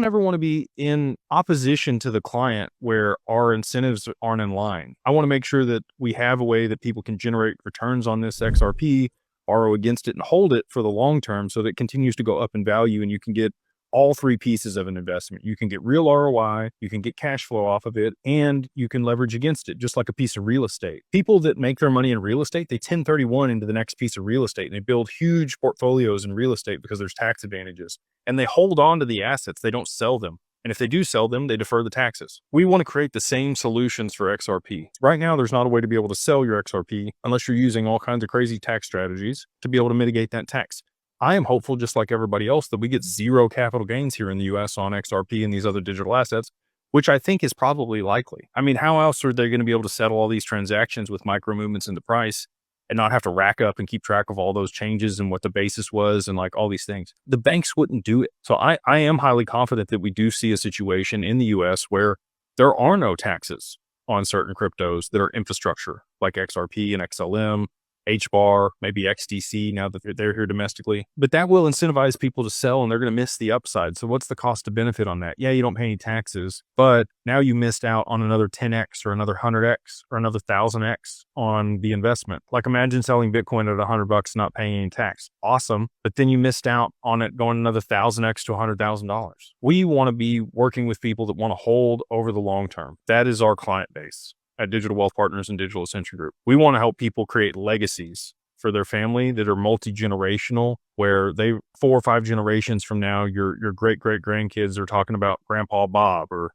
ever want to be in opposition to the client where our incentives aren't in line. I want to make sure that we have a way that people can generate returns on this XRP, borrow against it, and hold it for the long term so that it continues to go up in value and you can get all three pieces of an investment. You can get real ROI, you can get cash flow off of it, and you can leverage against it, just like a piece of real estate. People that make their money in real estate, they 1031 into the next piece of real estate, and they build huge portfolios in real estate because there's tax advantages. And they hold on to the assets, they don't sell them. And if they do sell them, they defer the taxes. We want to create the same solutions for XRP. Right now, there's not a way to be able to sell your XRP unless you're using all kinds of crazy tax strategies to be able to mitigate that tax. I am hopeful, just like everybody else, that we get zero capital gains here in the US on XRP and these other digital assets, which I think is probably likely. I mean, how else are they going to be able to settle all these transactions with micro movements in the price and not have to rack up and keep track of all those changes and what the basis was and like all these things? The banks wouldn't do it. So I am highly confident that we do see a situation in the US where there are no taxes on certain cryptos that are infrastructure like XRP and XLM, HBAR, maybe XDC now that they're here domestically. But that will incentivize people to sell and they're going to miss the upside. So what's the cost to benefit on that? Yeah, you don't pay any taxes, but now you missed out on another 10x or another 100x or another 1000x on the investment. Like imagine selling Bitcoin at $100, not paying any tax. Awesome. But then you missed out on it going another 1000x to $100,000. We want to be working with people that want to hold over the long term. That is our client base at Digital Wealth Partners and Digital Ascension Group. We want to help people create legacies for their family that are multi-generational, where 4 or 5 generations from now, your great-great-grandkids are talking about Grandpa Bob or,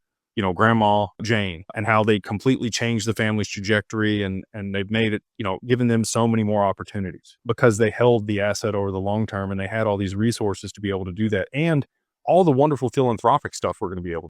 Grandma Jane and how they completely changed the family's trajectory and they've made it, given them so many more opportunities because they held the asset over the long term and they had all these resources to be able to do that and all the wonderful philanthropic stuff we're going to be able to